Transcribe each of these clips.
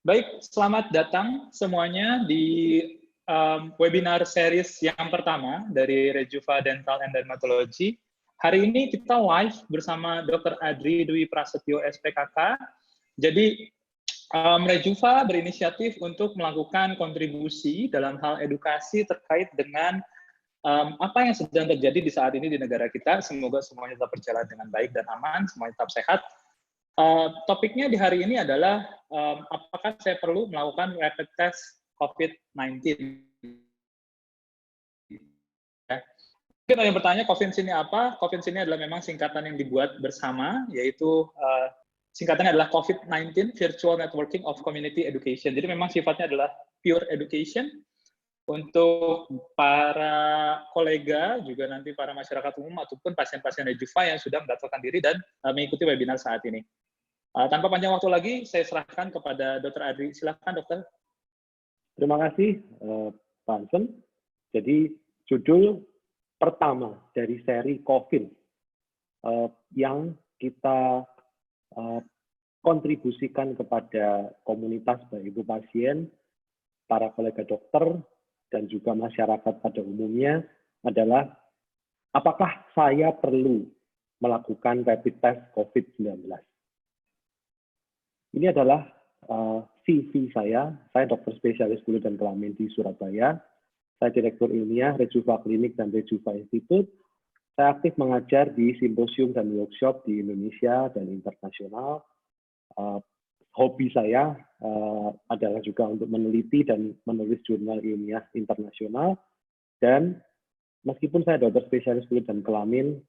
Baik, selamat datang semuanya di webinar series yang pertama dari Rejuva Dental and Dermatology. Hari ini kita live bersama Dr. Adri Dwi Prasetyo, SPKK. Jadi, Rejuva berinisiatif untuk melakukan kontribusi dalam hal edukasi terkait dengan apa yang sedang terjadi di saat ini di negara kita. Semoga semuanya tetap berjalan dengan baik dan aman, semuanya tetap sehat. Topiknya di hari ini adalah apakah saya perlu melakukan rapid test COVID-19. Mungkin ada yang bertanya, COVINS ini apa? COVINS ini adalah memang singkatan yang dibuat bersama, yaitu singkatannya adalah COVID-19 Virtual Networking of Community Education. Jadi memang sifatnya adalah pure education untuk para kolega, juga nanti para masyarakat umum ataupun pasien-pasien Rejuva yang sudah mendaftarkan diri dan mengikuti webinar saat ini. Tanpa panjang waktu lagi, saya serahkan kepada Dr. Adri. Silakan, Dokter. Terima kasih, Pak Hansen. Jadi, judul pertama dari seri COVID yang kita kontribusikan kepada komunitas, baik itu pasien, para kolega dokter, dan juga masyarakat pada umumnya adalah apakah saya perlu melakukan rapid test COVID-19? Ini adalah CV saya dokter spesialis kulit dan kelamin di Surabaya, saya direktur ilmiah Rejuva Klinik dan Rejuva Institute, saya aktif mengajar di simposium dan workshop di Indonesia dan internasional. Hobi saya adalah juga untuk meneliti dan menulis jurnal ilmiah internasional, dan meskipun saya dokter spesialis kulit dan kelamin,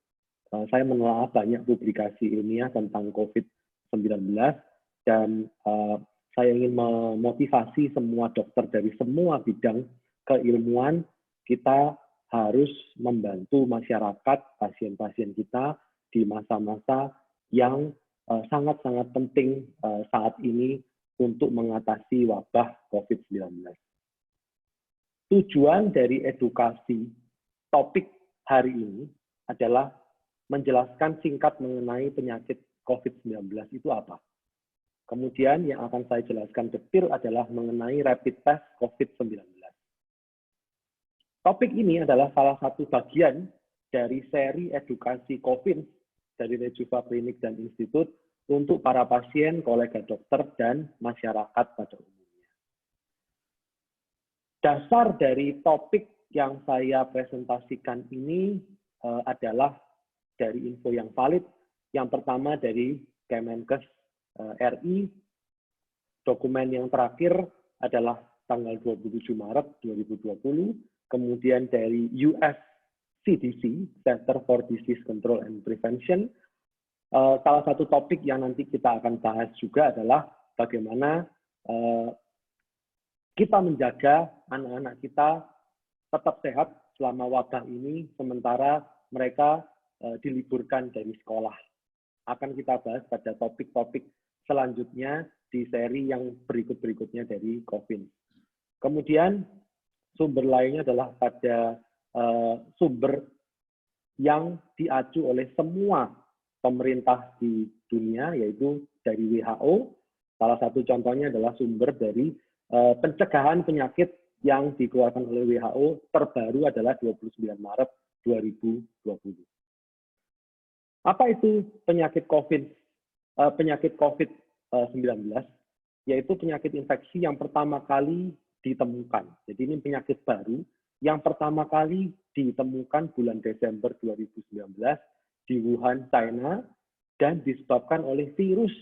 saya menelaah banyak publikasi ilmiah tentang COVID-19, dan saya ingin memotivasi semua dokter dari semua bidang keilmuan, kita harus membantu masyarakat, pasien-pasien kita di masa-masa yang sangat-sangat penting saat ini untuk mengatasi wabah COVID-19. Tujuan dari edukasi topik hari ini adalah menjelaskan singkat mengenai penyakit COVID-19 itu apa. Kemudian yang akan saya jelaskan detail adalah mengenai rapid test COVID-19. Topik ini adalah salah satu bagian dari seri edukasi COVID dari Rejuva Klinik dan Institut untuk para pasien, kolega dokter, dan masyarakat pada umumnya. Dasar dari topik yang saya presentasikan ini adalah dari info yang valid. Yang pertama dari Kemenkes RI, dokumen yang terakhir adalah tanggal 27 Maret 2020, kemudian dari US CDC, Center for Disease Control and Prevention. Salah satu topik yang nanti kita akan bahas juga adalah bagaimana kita menjaga anak-anak kita tetap sehat selama wabah ini, sementara mereka diliburkan dari sekolah. Akan kita bahas pada topik-topik selanjutnya di seri yang berikut-berikutnya dari COVID. Kemudian sumber lainnya adalah pada sumber yang diacu oleh semua pemerintah di dunia, yaitu dari WHO. Salah satu contohnya adalah sumber dari pencegahan penyakit yang dikeluarkan oleh WHO terbaru adalah 29 Maret 2020. Apa itu penyakit COVID-19? Yaitu penyakit infeksi yang pertama kali ditemukan. Jadi ini penyakit baru yang pertama kali ditemukan bulan Desember 2019 di Wuhan, China, dan disebabkan oleh virus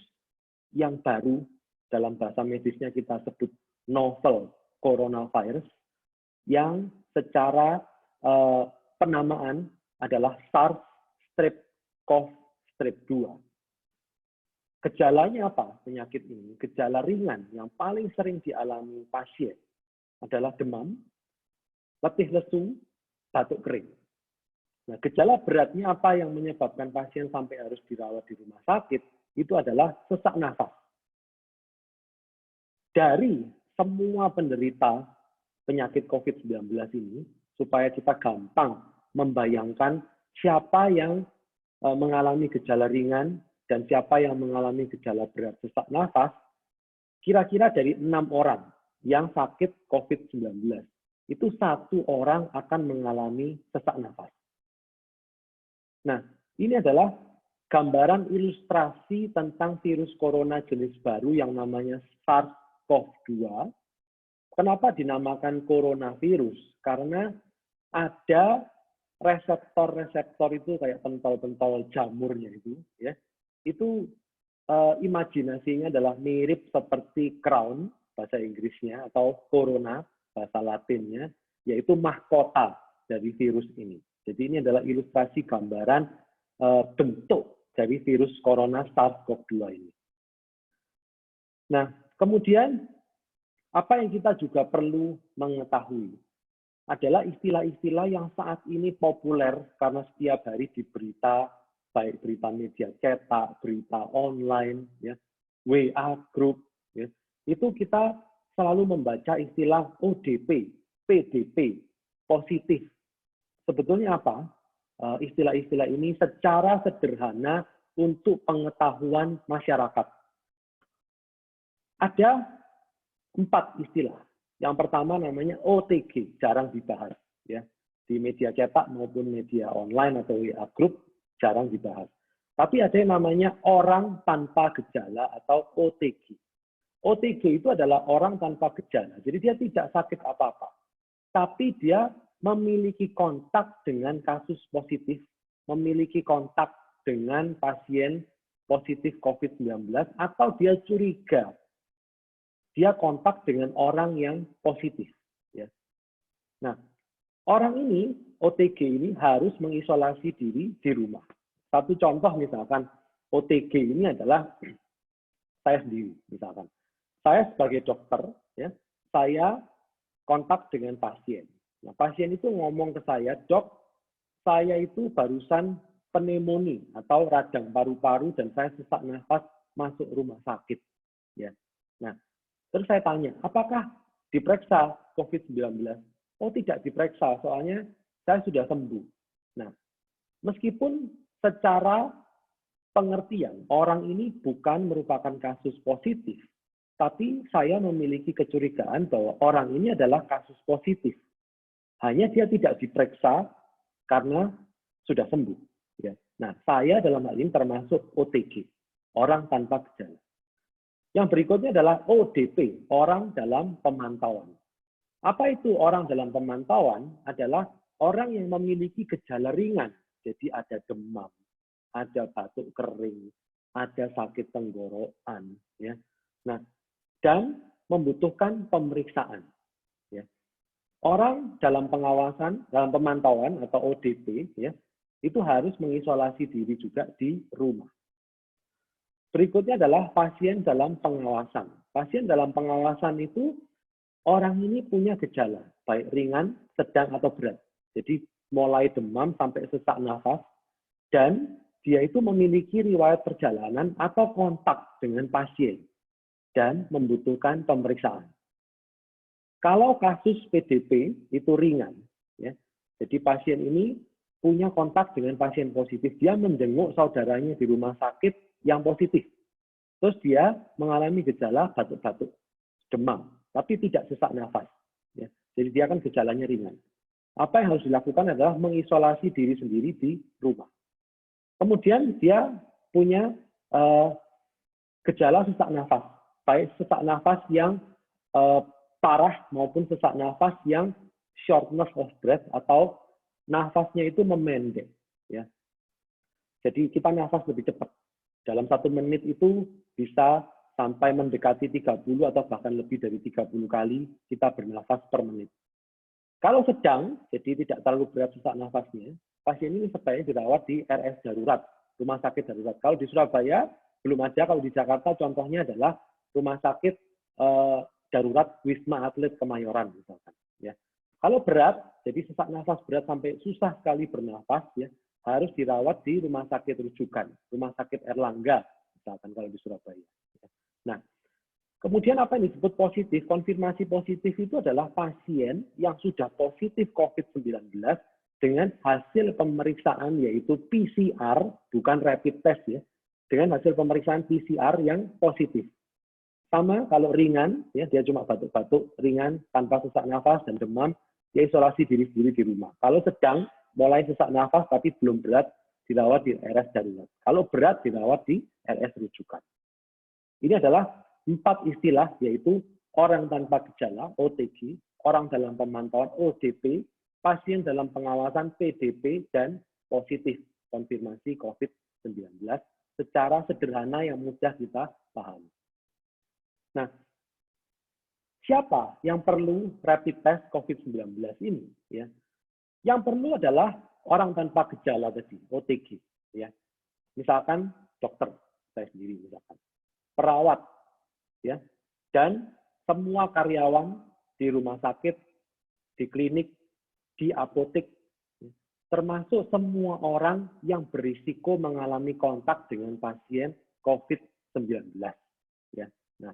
yang baru, dalam bahasa medisnya kita sebut novel coronavirus, yang secara penamaan adalah SARS-CoV-2. Gejalanya apa penyakit ini? Gejala ringan yang paling sering dialami pasien adalah demam, letih lesu, batuk kering. Nah, gejala beratnya apa yang menyebabkan pasien sampai harus dirawat di rumah sakit? Itu adalah sesak nafas. Dari semua penderita penyakit COVID-19 ini, supaya kita gampang membayangkan siapa yang mengalami gejala ringan dan siapa yang mengalami gejala berat sesak nafas, kira-kira dari 6 orang yang sakit COVID-19, itu 1 orang akan mengalami sesak nafas. Nah, ini adalah gambaran ilustrasi tentang virus corona jenis baru yang namanya SARS-CoV-2. Kenapa dinamakan coronavirus? Karena ada reseptor-reseptor itu kayak pentol-pentol jamurnya itu, ya. Itu imajinasinya adalah mirip seperti crown bahasa Inggrisnya atau corona bahasa Latinnya, yaitu mahkota dari virus ini. Jadi ini adalah ilustrasi gambaran bentuk dari virus corona SARS-CoV-2 ini. Nah, kemudian apa yang kita juga perlu mengetahui adalah istilah-istilah yang saat ini populer karena setiap hari di berita, baik berita media cetak, berita online, ya, WA group, ya, itu kita selalu membaca istilah ODP, PDP, positif. Sebetulnya apa? Istilah-istilah ini secara sederhana untuk pengetahuan masyarakat. Ada 4 istilah. Yang pertama namanya OTG, jarang dibahas, ya. Di media cetak maupun media online atau WA group jarang dibahas. Tapi ada yang namanya orang tanpa gejala atau OTG. OTG itu adalah orang tanpa gejala. Jadi dia tidak sakit apa-apa. Tapi dia memiliki kontak dengan kasus positif, memiliki kontak dengan pasien positif COVID-19, atau dia curiga dia kontak dengan orang yang positif. Ya. Nah, orang ini, OTG ini harus mengisolasi diri di rumah. Satu contoh misalkan, OTG ini adalah saya sendiri, misalkan. Saya sebagai dokter, ya, saya kontak dengan pasien. Nah, pasien itu ngomong ke saya, "Dok, saya itu barusan pneumonia atau radang paru-paru dan saya sesak nafas masuk rumah sakit." Ya. Nah, terus saya tanya, apakah diperiksa COVID-19? Oh, tidak diperiksa, soalnya saya sudah sembuh. Nah, meskipun secara pengertian orang ini bukan merupakan kasus positif, tapi saya memiliki kecurigaan bahwa orang ini adalah kasus positif. Hanya dia tidak diperiksa karena sudah sembuh. Ya. Nah, saya dalam hal ini termasuk OTG, orang tanpa gejala. Yang berikutnya adalah ODP, orang dalam pemantauan. Apa itu orang dalam pemantauan? Adalah orang yang memiliki gejala ringan. Jadi ada demam, ada batuk kering, ada sakit tenggorokan, ya. Nah, dan membutuhkan pemeriksaan. Ya. Orang dalam pengawasan, dalam pemantauan atau ODP, ya, itu harus mengisolasi diri juga di rumah. Berikutnya adalah pasien dalam pengawasan. Pasien dalam pengawasan itu orang ini punya gejala, baik ringan, sedang, atau berat. Jadi mulai demam sampai sesak nafas, dan dia itu memiliki riwayat perjalanan atau kontak dengan pasien, dan membutuhkan pemeriksaan. Kalau kasus PDP itu ringan, ya, jadi pasien ini punya kontak dengan pasien positif, dia menjenguk saudaranya di rumah sakit yang positif. Terus dia mengalami gejala batuk-batuk, demam, tapi tidak sesak nafas. Ya. Jadi dia kan gejalanya ringan. Apa yang harus dilakukan adalah mengisolasi diri sendiri di rumah. Kemudian dia punya gejala sesak nafas, baik sesak nafas yang parah maupun sesak nafas yang shortness of breath atau nafasnya itu memendek. Ya. Jadi kita nafas lebih cepat. Dalam 1 menit itu bisa sampai mendekati 30 atau bahkan lebih dari 30 kali kita bernafas per menit. Kalau sedang, jadi tidak terlalu berat sesak nafasnya, pasien ini sebaiknya dirawat di RS darurat, rumah sakit darurat. Kalau di Surabaya belum ada, kalau di Jakarta contohnya adalah rumah sakit darurat Wisma Atlet Kemayoran misalkan. Ya. Kalau berat, jadi sesak nafas berat sampai susah sekali bernafas, ya, harus dirawat di rumah sakit rujukan, rumah sakit Erlangga misalkan kalau di Surabaya. Nah, kemudian apa yang disebut positif? Konfirmasi positif itu adalah pasien yang sudah positif COVID-19 dengan hasil pemeriksaan yaitu PCR, bukan rapid test, ya, dengan hasil pemeriksaan PCR yang positif. Sama kalau ringan, ya dia cuma batuk-batuk ringan tanpa sesak nafas dan demam, dia isolasi diri sendiri di rumah. Kalau sedang, mulai sesak nafas tapi belum berat, dirawat di RS darurat. Kalau berat, dirawat di RS rujukan. Ini adalah 4 istilah, yaitu orang tanpa gejala, OTG, orang dalam pemantauan, ODP, pasien dalam pengawasan, PDP, dan positif konfirmasi COVID-19 secara sederhana yang mudah kita pahami. Nah, siapa yang perlu rapid test COVID-19 ini? Ya, yang perlu adalah orang tanpa gejala tadi, OTG. Ya, misalkan dokter, saya sendiri misalkan, perawat, ya, dan semua karyawan di rumah sakit, di klinik, di apotek, termasuk semua orang yang berisiko mengalami kontak dengan pasien COVID-19. Ya, nah,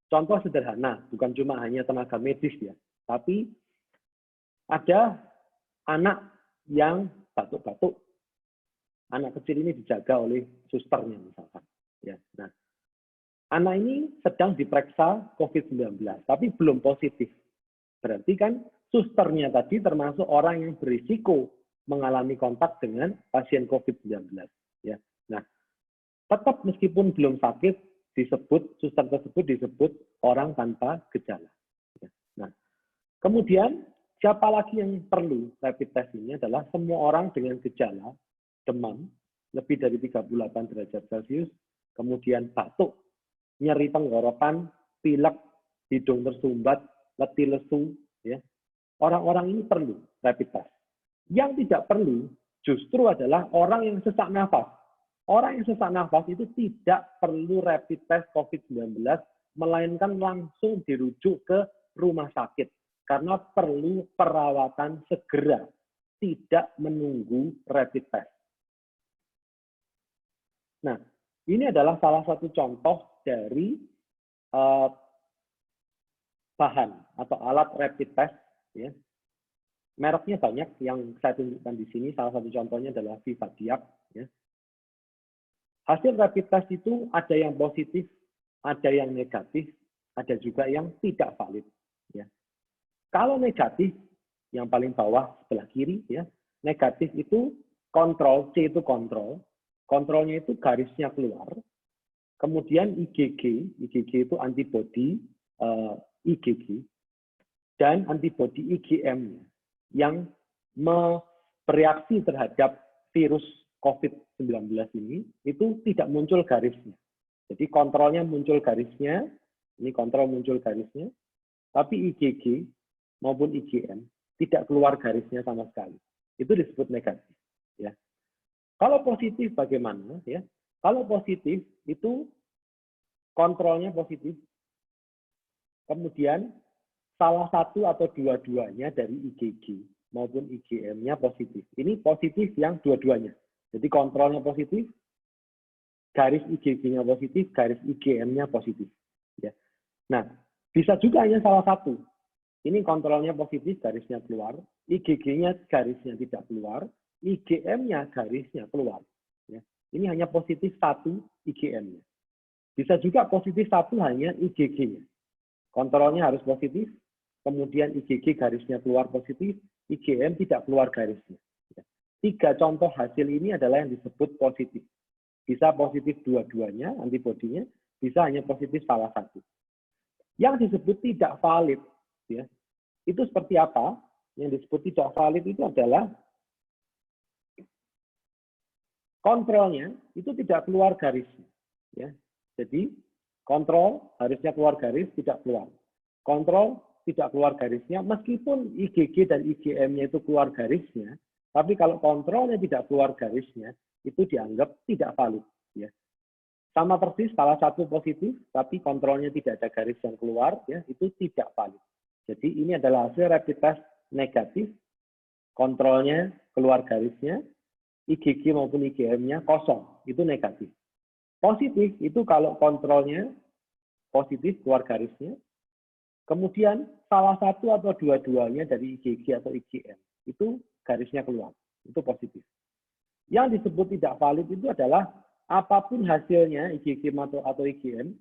contoh sederhana, bukan cuma hanya tenaga medis ya, tapi ada anak yang batuk-batuk, anak kecil ini dijaga oleh susternya misalkan. Ya, nah, anak ini sedang diperiksa COVID-19, tapi belum positif. Berarti kan susternya tadi termasuk orang yang berisiko mengalami kontak dengan pasien COVID-19. Ya, nah, tetap meskipun belum sakit, suster tersebut disebut orang tanpa gejala. Nah, kemudian siapa lagi yang perlu rapid test ini adalah semua orang dengan gejala demam lebih dari 38 derajat Celcius, kemudian batuk, nyeri tenggorokan, pilek, hidung tersumbat, letih lesu, ya. Orang-orang ini perlu rapid test. Yang tidak perlu justru adalah orang yang sesak nafas. Orang yang sesak nafas itu tidak perlu rapid test COVID-19, melainkan langsung dirujuk ke rumah sakit. Karena perlu perawatan segera, tidak menunggu rapid test. Nah, ini adalah salah satu contoh dari bahan atau alat rapid test. Ya. Mereknya banyak, yang saya tunjukkan di sini, salah satu contohnya adalah Vivadiap. Ya. Hasil rapid test itu ada yang positif, ada yang negatif, ada juga yang tidak valid. Ya. Kalau negatif, yang paling bawah sebelah kiri, ya, negatif itu kontrol, C itu kontrol, kontrolnya itu garisnya keluar, kemudian IgG itu antibody IgG, dan antibody IgM yang bereaksi terhadap virus COVID-19 ini, itu tidak muncul garisnya. Jadi kontrolnya muncul garisnya, ini kontrol muncul garisnya, tapi IgG maupun IgM tidak keluar garisnya sama sekali. Itu disebut negatif. Ya. Kalau positif bagaimana? Ya. Kalau positif itu kontrolnya positif, kemudian salah satu atau dua-duanya dari IgG maupun IgM-nya positif. Ini positif yang dua-duanya. Jadi kontrolnya positif, garis IgG-nya positif, garis IgM-nya positif. Ya. Nah, bisa juga hanya salah satu. Ini kontrolnya positif, garisnya keluar, IgG-nya garisnya tidak keluar, IgM-nya garisnya keluar. Ya. Ini hanya positif satu IgM-nya. Bisa juga positif satu hanya IgG-nya. Kontrolnya harus positif, kemudian IgG garisnya keluar positif, IgM tidak keluar garisnya. 3 contoh hasil ini adalah yang disebut positif. Bisa positif dua-duanya, antibodinya, bisa hanya positif salah satu. Yang disebut tidak valid, ya, itu seperti apa? Yang disebut tidak valid itu adalah kontrolnya itu tidak keluar garisnya. Ya. Jadi kontrol harusnya keluar garis, tidak keluar. Kontrol tidak keluar garisnya, meskipun IgG dan IgM-nya itu keluar garisnya, tapi kalau kontrolnya tidak keluar garisnya, itu dianggap tidak valid. Ya. Sama persis, salah satu positif, tapi kontrolnya tidak ada garis yang keluar, ya, itu tidak valid. Jadi ini adalah hasil rapid test negatif, kontrolnya keluar garisnya, IgG maupun IgM-nya kosong, itu negatif. Positif itu kalau kontrolnya positif, keluar garisnya, kemudian salah satu atau dua-duanya dari IgG atau IgM, itu garisnya keluar, itu positif. Yang disebut tidak valid itu adalah apapun hasilnya IgG atau IgM,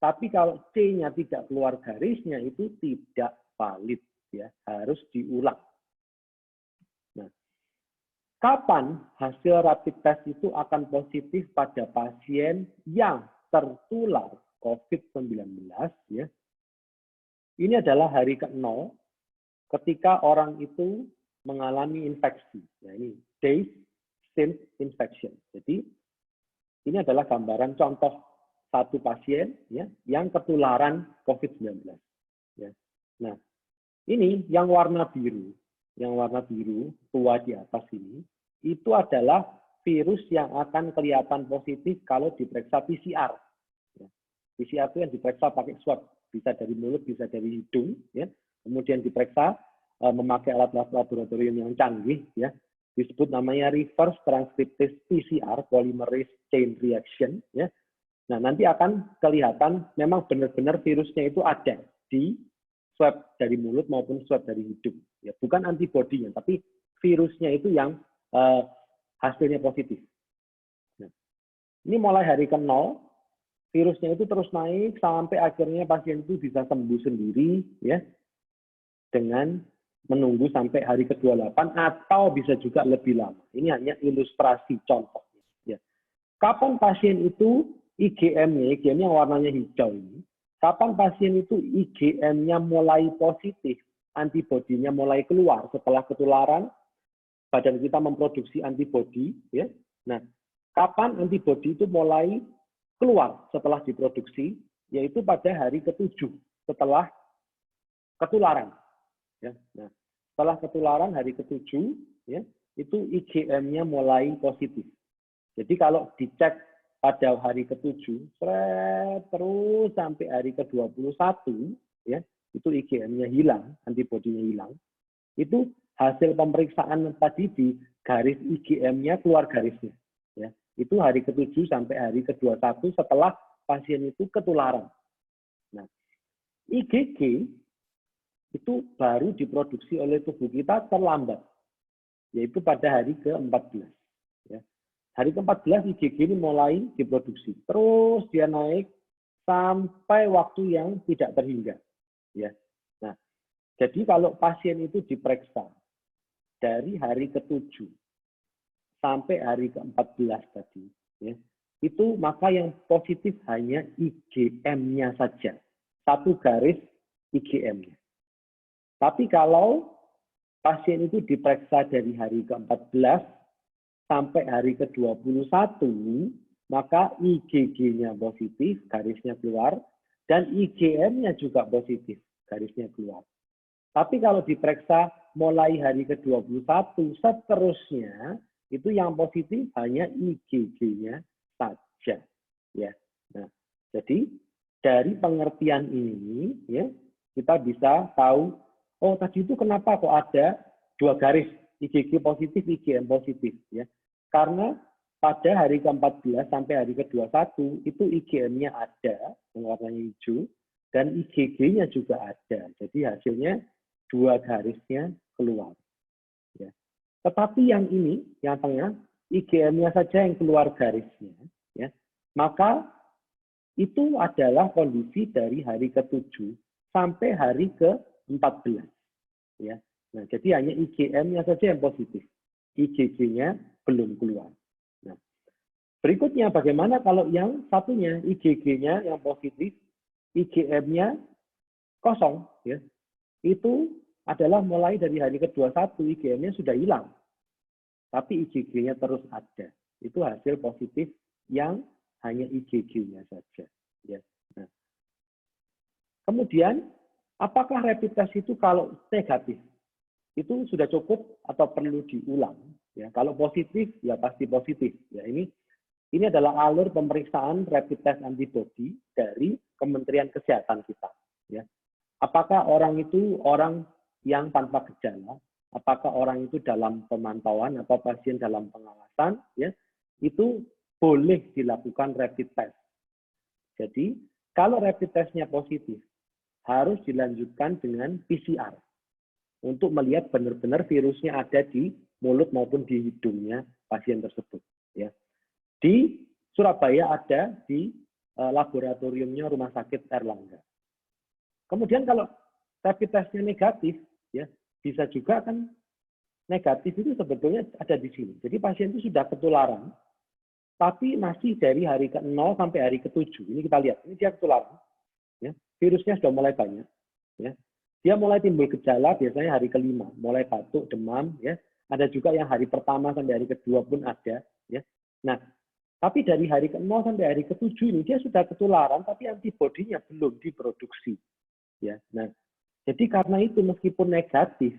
Tapi kalau C-nya tidak keluar garisnya itu tidak valid, ya, harus diulang. Nah, kapan hasil rapid test itu akan positif pada pasien yang tertular COVID-19? Ya, ini adalah hari ke-0 ketika orang itu mengalami infeksi. Nah, ini days since infection. Jadi ini adalah gambaran contoh satu pasien, ya, yang ketularan COVID-19. Ya. Nah, ini yang warna biru tua di atas ini, itu adalah virus yang akan kelihatan positif kalau diperiksa PCR. Ya. PCR itu yang diperiksa pakai swab, bisa dari mulut, bisa dari hidung, ya. Kemudian diperiksa memakai alat-alat laboratorium yang canggih, ya. Disebut namanya reverse transcriptase PCR, polymerase chain reaction, ya. Nah, nanti akan kelihatan memang benar-benar virusnya itu ada di swab dari mulut maupun swab dari hidung. Ya, bukan antibodinya, tapi virusnya itu yang hasilnya positif. Nah, ini mulai hari ke-0, virusnya itu terus naik sampai akhirnya pasien itu bisa sembuh sendiri, ya, dengan menunggu sampai hari ke-28 atau bisa juga lebih lama. Ini hanya ilustrasi contohnya. Ya. Kapan pasien itu IgM-nya yang warnanya hijau ini, kapan pasien itu IgM-nya mulai positif, antibodinya mulai keluar setelah ketularan, badan kita memproduksi antibodi, ya. Nah, kapan antibodi itu mulai keluar setelah diproduksi, yaitu pada hari ke-7 setelah ketularan. Ya. Nah, setelah ketularan hari ke-7, ya, itu IgM-nya mulai positif. Jadi kalau dicek pada hari ke-7, terus sampai hari ke-21, ya, itu IgM-nya hilang, antibodinya hilang. Itu hasil pemeriksaan tadi di garis IgM-nya keluar garisnya. Ya. Itu hari ke-7 sampai hari ke-21 setelah pasien itu ketularan. Nah, IgG itu baru diproduksi oleh tubuh kita terlambat, yaitu pada hari ke-14. Ya. Hari ke-14 IgG ini mulai diproduksi. Terus dia naik sampai waktu yang tidak terhingga. Ya. Nah, jadi kalau pasien itu diperiksa dari hari ke-7 sampai hari ke-14 tadi, ya, itu maka yang positif hanya IgM-nya saja. Satu garis IgM-nya. Tapi kalau pasien itu diperiksa dari hari ke-14 sampai hari ke-21, maka IgG-nya positif, garisnya keluar, dan IgM-nya juga positif, garisnya keluar. Tapi kalau diperiksa mulai hari ke-21, seterusnya, itu yang positif hanya IgG-nya saja. Ya. Nah, jadi dari pengertian ini, ya, kita bisa tahu, oh tadi itu kenapa kok ada dua garis, IgG positif, IgM positif, ya. Karena pada hari ke-14 sampai hari ke-21 itu IgM-nya ada, yang warnanya hijau, dan IgG-nya juga ada. Jadi hasilnya dua garisnya keluar. Ya. Tetapi yang ini, yang tengah, IgM-nya saja yang keluar garisnya, ya. Maka itu adalah kondisi dari hari ke-7 sampai hari ke-14. Ya. Nah, jadi hanya IgM-nya saja yang positif. IgG-nya belum keluar. Nah, berikutnya bagaimana kalau yang satunya, IgG-nya yang positif, IgM-nya kosong, ya. Itu adalah mulai dari hari ke-21, IgM-nya sudah hilang. Tapi IgG-nya terus ada. Itu hasil positif yang hanya IgG-nya saja. Ya. Nah, kemudian, apakah rapid test itu kalau negatif? Itu sudah cukup atau perlu diulang? Ya, kalau positif, ya pasti positif. Ya, ini adalah alur pemeriksaan rapid test antibody dari Kementerian Kesehatan kita. Ya. Apakah orang itu orang yang tanpa gejala? Apakah orang itu dalam pemantauan atau pasien dalam pengawasan? Ya, itu boleh dilakukan rapid test. Jadi, kalau rapid testnya positif, harus dilanjutkan dengan PCR. Untuk melihat benar-benar virusnya ada di mulut maupun di hidungnya pasien tersebut. Ya. Di Surabaya ada di laboratoriumnya Rumah Sakit Erlangga. Kemudian kalau rapid testnya negatif, ya bisa juga kan negatif itu sebetulnya ada di sini. Jadi pasien itu sudah ketularan, tapi masih dari hari ke-0 sampai hari ke-7. Ini kita lihat, ini dia ketularan. Ya. Virusnya sudah mulai banyak. Ya. Dia mulai timbul gejala biasanya hari ke-5, mulai batuk, demam. Ya. Ada juga yang hari pertama sampai hari ke-2 pun ada. Ya. Nah, tapi dari hari ke-0 sampai hari ke-7 ini dia sudah ketularan, tapi antibodinya belum diproduksi. Ya. Nah, jadi karena itu meskipun negatif,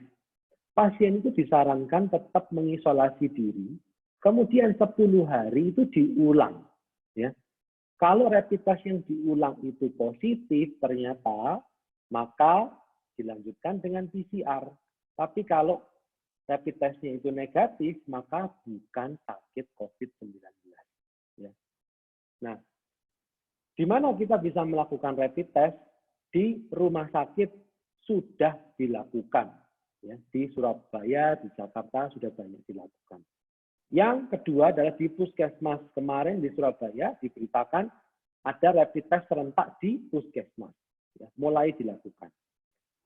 pasien itu disarankan tetap mengisolasi diri, kemudian 10 hari itu diulang. Ya. Kalau rapid test yang diulang itu positif ternyata, maka dilanjutkan dengan PCR. Tapi kalau rapid testnya itu negatif, maka bukan sakit COVID-19. Ya. Nah, di mana kita bisa melakukan rapid test? Di rumah sakit sudah dilakukan. Ya, di Surabaya, di Jakarta sudah banyak dilakukan. Yang kedua adalah di puskesmas. Kemarin di Surabaya diberitakan ada rapid test serentak di puskesmas. Ya, mulai dilakukan.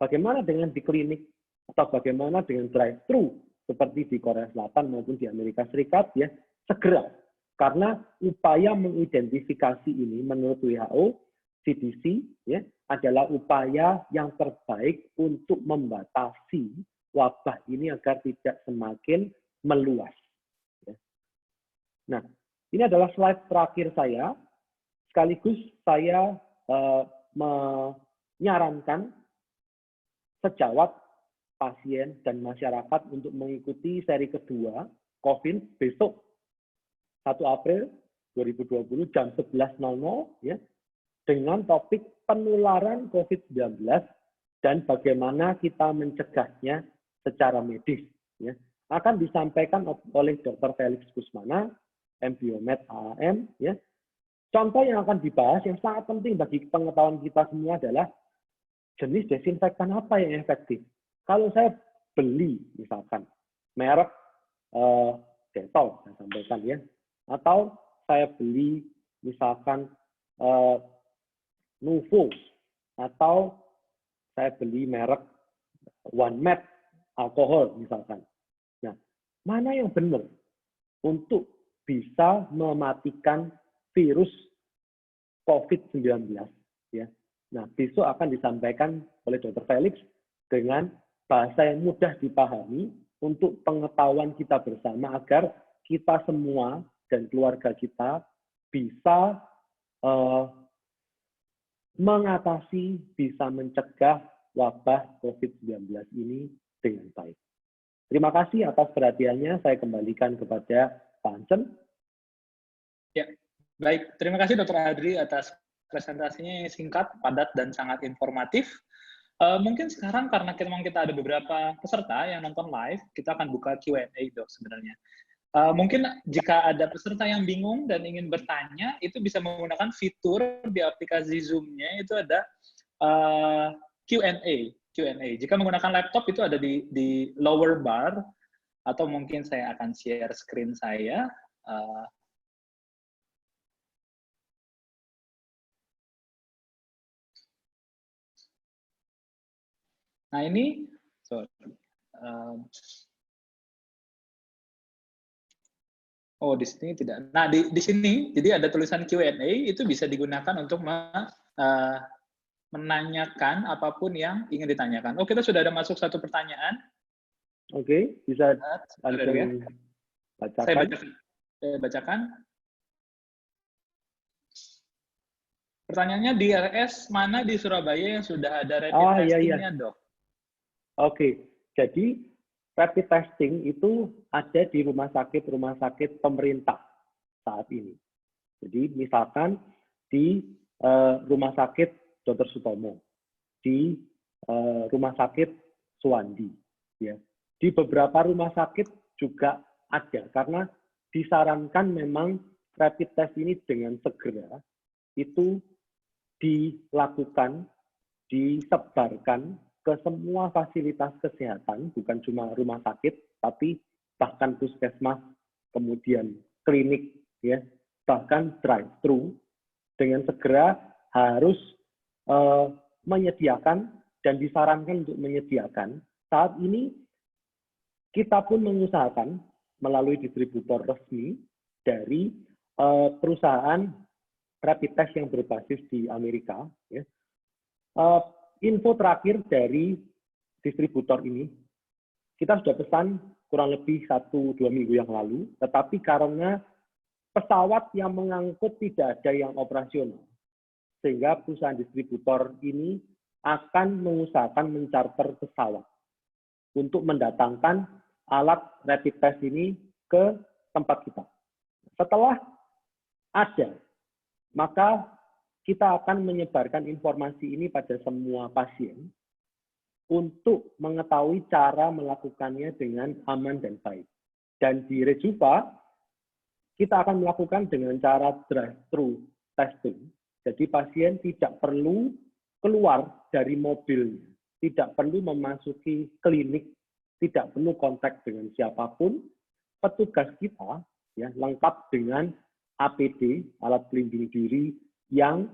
Bagaimana dengan di klinik atau bagaimana dengan drive-thru seperti di Korea Selatan maupun di Amerika Serikat, ya segera. Karena upaya mengidentifikasi ini menurut WHO, CDC, ya adalah upaya yang terbaik untuk membatasi wabah ini agar tidak semakin meluas. Nah, ini adalah slide terakhir saya. Sekaligus saya menyarankan sejawat pasien dan masyarakat untuk mengikuti seri kedua COVID besok 1 April 2020 jam 11.00 ya, dengan topik penularan COVID-19 dan bagaimana kita mencegahnya secara medis. Ya. Akan disampaikan oleh Dr. Felix Kusmana, MBiomed AAM. Ya. Contoh yang akan dibahas yang sangat penting bagi pengetahuan kita semua adalah jenis desinfektan apa yang efektif. Kalau saya beli misalkan merek Dettol, saya sampaikan ya, atau saya beli misalkan Nuvo, atau saya beli merek OneMed alkohol misalkan. Nah, mana yang benar untuk bisa mematikan virus COVID-19? Ya. Nah, besok akan disampaikan oleh Dr. Felix dengan bahasa yang mudah dipahami untuk pengetahuan kita bersama agar kita semua dan keluarga kita bisa mengatasi, bisa mencegah wabah COVID-19 ini dengan baik. Terima kasih atas perhatiannya. Saya kembalikan kepada Pak Ancen. Ya, baik. Terima kasih Dr. Adri atas presentasinya yang singkat, padat, dan sangat informatif. Mungkin sekarang karena memang kita ada beberapa peserta yang nonton live, kita akan buka Q&A, Dok, sebenarnya. Mungkin jika ada peserta yang bingung dan ingin bertanya, itu bisa menggunakan fitur di aplikasi Zoom-nya, itu ada Q&A. Jika menggunakan laptop, itu ada di lower bar, atau mungkin saya akan share screen saya. Nah ini, oh di sini tidak. Nah di sini, jadi ada tulisan Q&A itu bisa digunakan untuk menanyakan apapun yang ingin ditanyakan. Oh kita sudah ada masuk satu pertanyaan. Oke, bisa langsung ya? bacakan. Saya bacakan. Pertanyaannya di RS mana di Surabaya yang sudah ada rapid testingnya, Dok? Oke, jadi rapid testing itu ada di rumah sakit pemerintah saat ini. Jadi misalkan di rumah sakit Dr. Sutomo, di rumah sakit Suwandi, ya. Di beberapa rumah sakit juga ada karena disarankan memang rapid test ini dengan segera itu dilakukan, disebarkan ke semua fasilitas kesehatan, bukan cuma rumah sakit, tapi bahkan puskesmas, kemudian klinik, ya, bahkan drive-thru, dengan segera harus menyediakan dan disarankan untuk menyediakan. Saat ini kita pun mengusahakan melalui distributor resmi dari perusahaan rapid test yang berbasis di Amerika. Ya. Info terakhir dari distributor ini, kita sudah pesan kurang lebih 1-2 minggu yang lalu, tetapi karena pesawat yang mengangkut tidak ada yang operasional, sehingga perusahaan distributor ini akan mengusahakan mencarter pesawat untuk mendatangkan alat rapid test ini ke tempat kita. Setelah ada, maka kita akan menyebarkan informasi ini pada semua pasien untuk mengetahui cara melakukannya dengan aman dan baik. Dan di Rejuva, kita akan melakukan dengan cara drive-thru testing. Jadi pasien tidak perlu keluar dari mobilnya, tidak perlu memasuki klinik, tidak perlu kontak dengan siapapun. Petugas kita ya lengkap dengan APD, alat pelindung diri yang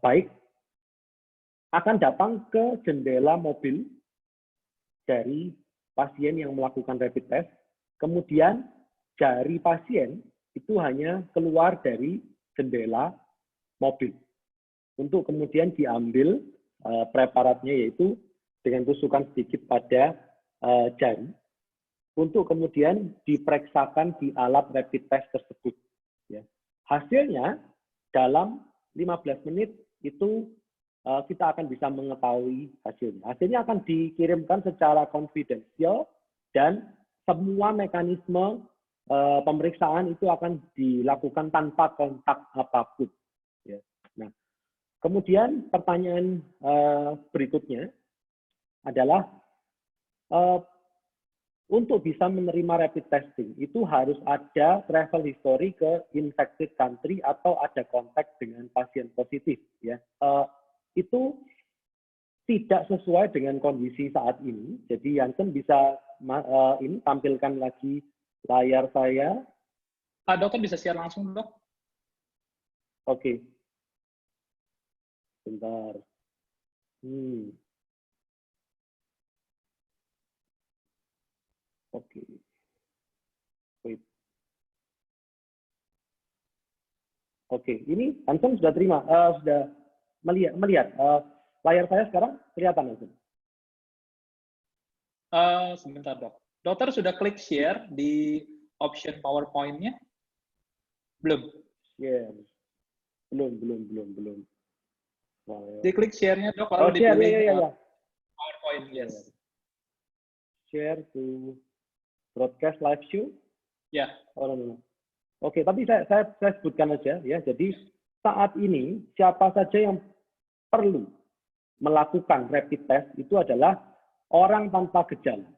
baik, akan datang ke jendela mobil dari pasien yang melakukan rapid test. Kemudian jari pasien itu hanya keluar dari jendela mobil untuk kemudian diambil preparatnya, yaitu dengan tusukan sedikit pada jari untuk kemudian diperiksakan di alat rapid test tersebut. Ya. Hasilnya dalam 15 menit itu kita akan bisa mengetahui hasilnya. Hasilnya akan dikirimkan secara confidential dan semua mekanisme pemeriksaan itu akan dilakukan tanpa kontak apapun. Ya. Nah, kemudian pertanyaan berikutnya adalah untuk bisa menerima rapid testing itu harus ada travel history ke infected country atau ada kontak dengan pasien positif. Ya, itu tidak sesuai dengan kondisi saat ini. Jadi Jansen bisa ini tampilkan lagi layar saya. Dokter bisa share langsung, Dok? Oke. Bentar. Oke. Wait. Oke, ini Hansen sudah terima, sudah melihat. Layar saya sekarang kelihatan, Hansen? Sebentar, Dok. Dokter sudah klik share di option PowerPoint-nya? Belum? Share. Belum. Diklik share-nya, Dok, lalu share, dipilih ya. PowerPoint, yes. Share to broadcast live show? Ya. No. Oke, tapi saya sebutkan aja ya. Jadi saat ini siapa saja yang perlu melakukan rapid test itu adalah orang tanpa gejala.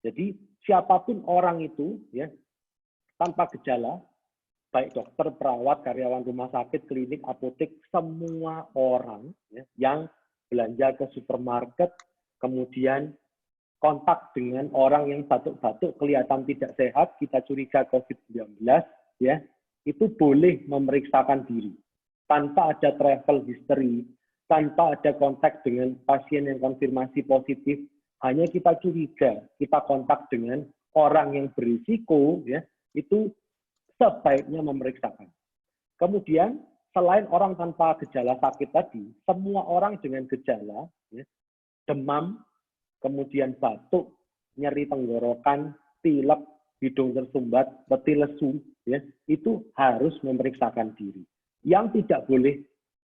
Jadi siapapun orang itu ya tanpa gejala, baik dokter, perawat, karyawan rumah sakit, klinik, apotek, semua orang ya, yang belanja ke supermarket, kemudian kontak dengan orang yang batuk-batuk kelihatan tidak sehat, kita curiga COVID-19, ya, itu boleh memeriksakan diri tanpa ada travel history, tanpa ada kontak dengan pasien yang konfirmasi positif, hanya kita curiga, kita kontak dengan orang yang berisiko, ya, itu sebaiknya memeriksakan. Kemudian selain orang tanpa gejala sakit tadi, semua orang dengan gejala, ya, demam, kemudian batuk, nyeri tenggorokan, pilek, hidung tersumbat, letih lesu, ya, itu harus memeriksakan diri. Yang tidak boleh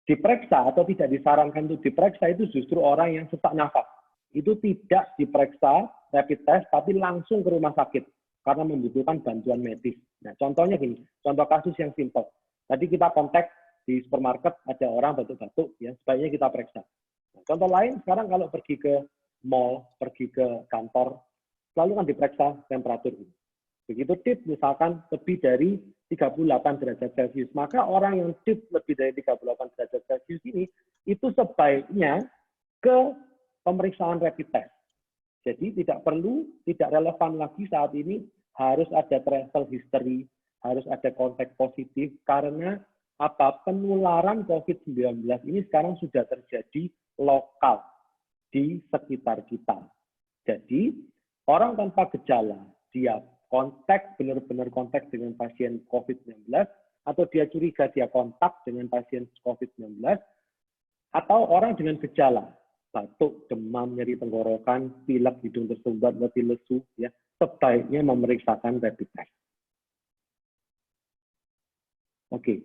diperiksa atau tidak disarankan untuk diperiksa itu justru orang yang sesak nafas. Itu tidak diperiksa rapid test, tapi langsung ke rumah sakit karena membutuhkan bantuan medis. Nah, contohnya gini, contoh kasus yang simpel. Tadi kita kontak di supermarket, ada orang batuk-batuk, ya, sebaiknya kita periksa. Nah, contoh lain, sekarang kalau pergi ke mall, pergi ke kantor, selalu kan diperiksa temperatur. Begitu tip misalkan lebih dari 38 derajat Celcius, maka orang yang tip lebih dari 38 derajat Celcius ini, itu sebaiknya ke pemeriksaan rapid test. Jadi tidak perlu, tidak relevan lagi saat ini harus ada travel history, harus ada kontak positif, karena penularan COVID-19 ini sekarang sudah terjadi lokal di sekitar kita. Jadi, orang tanpa gejala, dia benar-benar kontak dengan pasien COVID-19, atau dia curiga dia kontak dengan pasien COVID-19, atau orang dengan gejala, batuk, demam, nyeri tenggorokan, pilek, hidung tersumbat, letih lesu, ya, sebaiknya memeriksakan rapid test. Oke.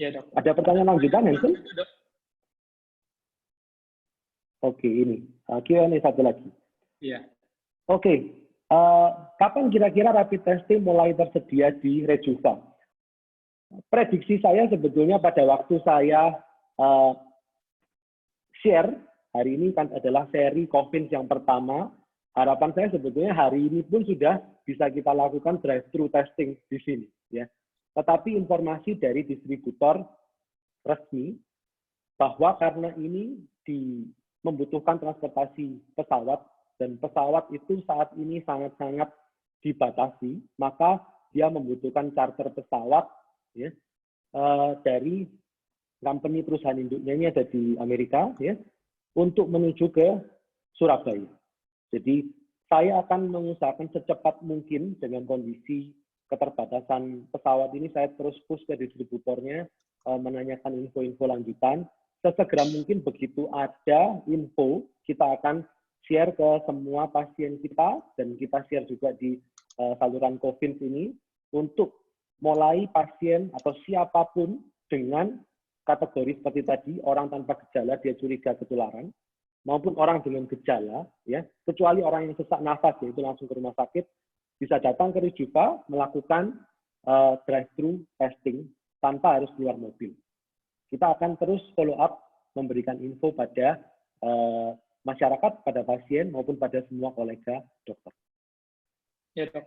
Ya, Dok. Ada pertanyaan lanjutan, Hansen? Oke, ini Q&A satu lagi. Iya. Oke, kapan kira-kira rapid testing mulai tersedia di Rejuva? Prediksi saya sebetulnya pada waktu saya share, hari ini kan adalah seri COVID yang pertama, harapan saya sebetulnya hari ini pun sudah bisa kita lakukan drive-thru testing di sini. Ya. Tetapi informasi dari distributor resmi bahwa karena ini membutuhkan transportasi pesawat, dan pesawat itu saat ini sangat-sangat dibatasi, maka dia membutuhkan charter pesawat ya, dari company perusahaan induknya ini ada di Amerika ya, untuk menuju ke Surabaya. Jadi saya akan mengusahakan secepat mungkin dengan kondisi keterbatasan pesawat ini, saya terus push ke distributornya, menanyakan info-info lanjutan. Sesegera mungkin begitu ada info, kita akan share ke semua pasien kita, dan kita share juga di saluran COVID ini, untuk mulai pasien atau siapapun dengan kategori seperti tadi, orang tanpa gejala, dia curiga ketularan, maupun orang dengan gejala, ya, kecuali orang yang sesak nafas, yaitu langsung ke rumah sakit, bisa datang ke Rejuva melakukan drive-thru testing tanpa harus keluar mobil. Kita akan terus follow up, memberikan info pada masyarakat, pada pasien, maupun pada semua kolega dokter. Ya, Dok.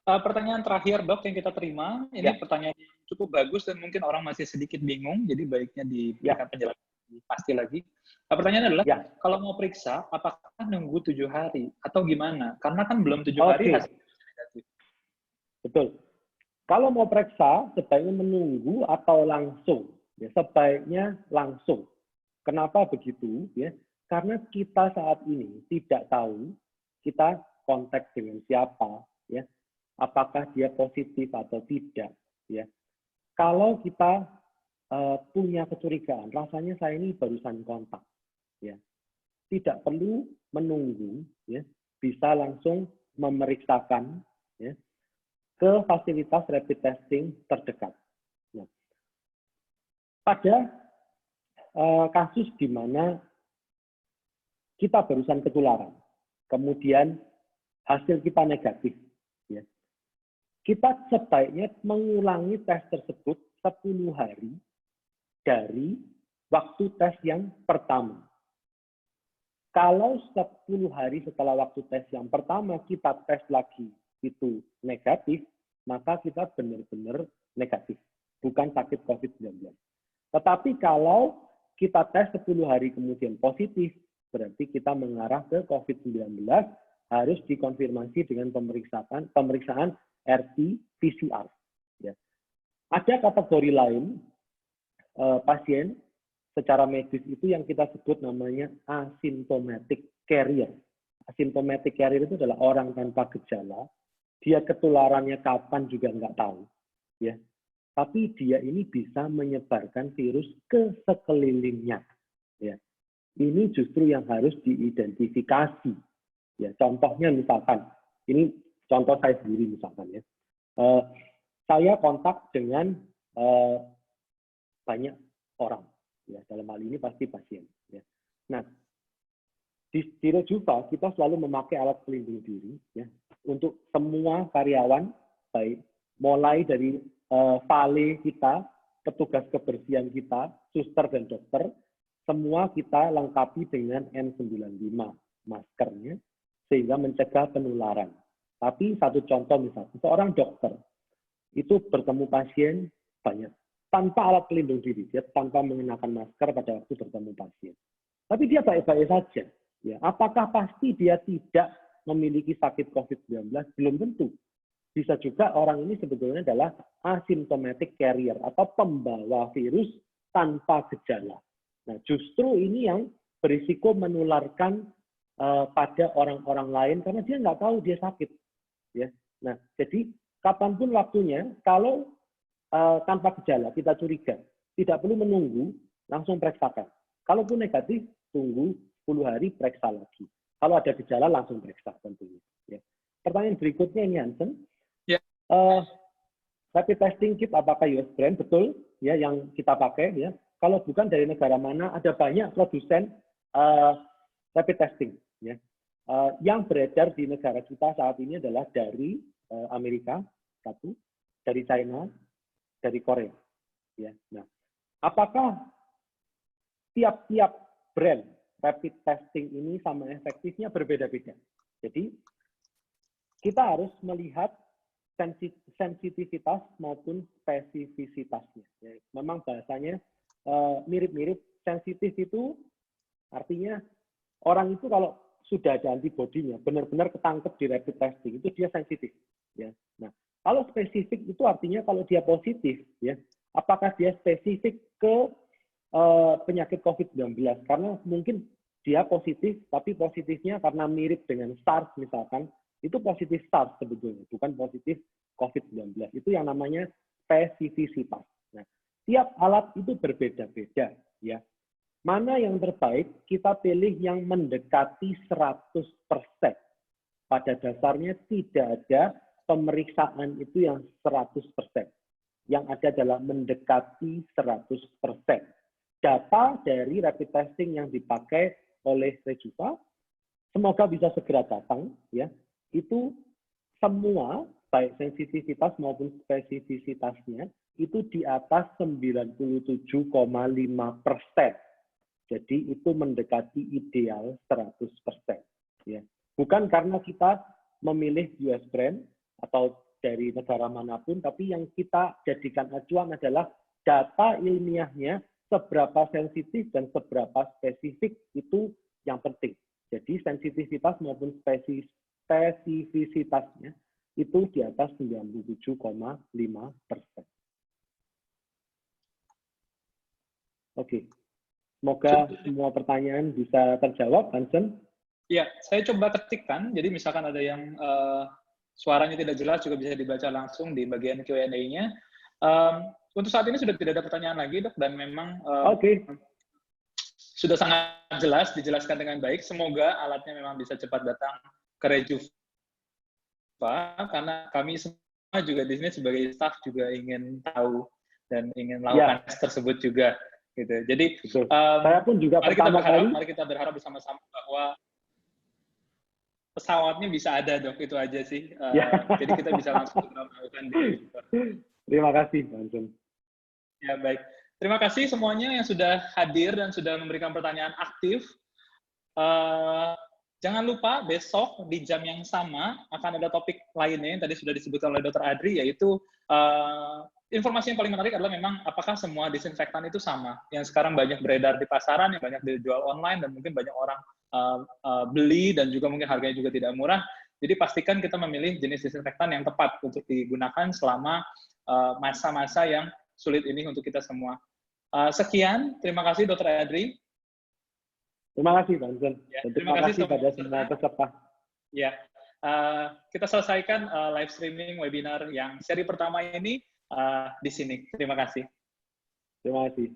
Pertanyaan terakhir, Dok, yang kita terima, ini pertanyaan yang cukup bagus dan mungkin orang masih sedikit bingung, jadi baiknya diberikan penjelasan pasti lagi. Pertanyaan adalah, kalau mau periksa, apakah nunggu 7 hari atau gimana? Karena kan belum 7 hari hasilnya negatif. Betul. Kalau mau periksa, sebaiknya menunggu atau langsung. Ya, sebaiknya langsung. Kenapa begitu? Ya, karena kita saat ini tidak tahu kita kontak dengan siapa, ya, apakah dia positif atau tidak. Ya, kalau kita punya kecurigaan, rasanya saya ini barusan kontak, ya, tidak perlu menunggu, ya, bisa langsung memeriksakan, ya, ke fasilitas rapid testing terdekat. Nah, pada kasus di mana kita barusan ketularan, kemudian hasil kita negatif, ya, kita sebaiknya mengulangi tes tersebut 10 hari dari waktu tes yang pertama. Kalau 10 hari setelah waktu tes yang pertama kita tes lagi itu negatif, maka kita benar-benar negatif, bukan sakit COVID-19. Tetapi kalau kita tes 10 hari kemudian positif, berarti kita mengarah ke COVID-19, harus dikonfirmasi dengan pemeriksaan RT-PCR. Ya. Ada kategori lain pasien secara medis itu yang kita sebut namanya asymptomatic carrier. Asymptomatic carrier itu adalah orang tanpa gejala, dia ketularannya kapan juga nggak tahu, ya. Tapi dia ini bisa menyebarkan virus ke sekelilingnya, ya. Ini justru yang harus diidentifikasi, ya. Contohnya misalkan, ini contoh saya sendiri misalkan, ya. Saya kontak dengan banyak orang, ya. Dalam hal ini pasti pasien, ya. Nah, di Rejuva kita selalu memakai alat pelindung diri, ya, untuk semua karyawan, baik mulai dari vale kita, petugas kebersihan kita, suster dan dokter, semua kita lengkapi dengan N95 maskernya sehingga mencegah penularan. Tapi satu contoh misalnya, seorang dokter itu bertemu pasien banyak tanpa alat pelindung diri, dia tanpa mengenakan masker pada waktu bertemu pasien. Tapi dia baik-baik saja. Ya, apakah pasti dia tidak memiliki sakit COVID-19? Belum tentu. Bisa juga orang ini sebetulnya adalah asymptomatic carrier atau pembawa virus tanpa gejala. Nah, justru ini yang berisiko menularkan pada orang-orang lain karena dia nggak tahu dia sakit. Ya. Nah, jadi kapanpun waktunya, kalau tanpa gejala kita curiga, tidak perlu menunggu, langsung periksakan. Kalaupun negatif, tunggu 10 hari, periksa lagi. Kalau ada gejala, langsung periksa tentunya. Ya. Pertanyaan berikutnya ini, Hansen. Ya. Rapid testing kit apakah US brand? Betul, ya, yang kita pakai. Ya. Kalau bukan dari negara mana, ada banyak produsen rapid testing. Ya. Yang beredar di negara kita saat ini adalah dari Amerika, satu, dari China, dari Korea. Ya. Nah, apakah tiap-tiap brand rapid testing ini sama efektifnya berbeda-beda? Jadi, kita harus melihat sensitivitas maupun spesifisitasnya. Ya, memang bahasanya mirip-mirip. Sensitif itu artinya orang itu kalau sudah ada antibodinya, benar-benar ketangkep di rapid testing, itu dia sensitif. Ya. Nah, kalau spesifik itu artinya kalau dia positif, ya, apakah dia spesifik ke penyakit COVID-19? Karena mungkin dia positif, tapi positifnya karena mirip dengan SARS misalkan, itu positif SARS sebetulnya, bukan positif COVID-19. Itu yang namanya spesifisitas. Nah, tiap alat itu berbeda-beda, ya. Mana yang terbaik, kita pilih yang mendekati 100%. Pada dasarnya tidak ada pemeriksaan itu yang 100%. Yang ada adalah mendekati 100%. Data dari rapid testing yang dipakai oleh Rejuva, semoga bisa segera datang, ya. Itu semua, baik sensitivitas maupun spesifisitasnya, itu di atas 97,5%. Jadi itu mendekati ideal 100%. Ya. Bukan karena kita memilih US brand atau dari negara manapun, tapi yang kita jadikan acuan adalah data ilmiahnya, seberapa sensitif dan seberapa spesifik itu yang penting. Jadi sensitivitas maupun spesifisitasnya itu di atas 97,5%. Oke. Semoga semua pertanyaan bisa terjawab, Hansen. Ya, saya coba ketikkan. Jadi misalkan ada yang suaranya tidak jelas juga bisa dibaca langsung di bagian Q&A-nya. Untuk saat ini sudah tidak ada pertanyaan lagi, Dok, dan memang sudah sangat jelas, dijelaskan dengan baik. Semoga alatnya memang bisa cepat datang ke Rejuva, karena kami semua juga di sini sebagai staff juga ingin tahu dan ingin melakukan tes tersebut juga. Gitu. Jadi saya pun juga mari kita berharap bersama-sama bahwa pesawatnya bisa ada, Dok, itu aja sih. Jadi kita bisa langsung melakukan di. Terima kasih, Hansen. Ya, baik. Terima kasih semuanya yang sudah hadir dan sudah memberikan pertanyaan aktif. Jangan lupa besok di jam yang sama akan ada topik lainnya yang tadi sudah disebutkan oleh Dr. Adri, yaitu informasi yang paling menarik adalah memang apakah semua disinfektan itu sama. Yang sekarang banyak beredar di pasaran, yang banyak dijual online, dan mungkin banyak orang beli, dan juga mungkin harganya juga tidak murah. Jadi pastikan kita memilih jenis disinfektan yang tepat untuk digunakan selama masa-masa yang sulit ini untuk kita semua. Sekian, terima kasih Dr. Adri. Terima kasih, Hansen. Ya, terima kasih pada semua peserta. Ya, kita selesaikan live streaming webinar yang seri pertama ini di sini. Terima kasih. Terima kasih.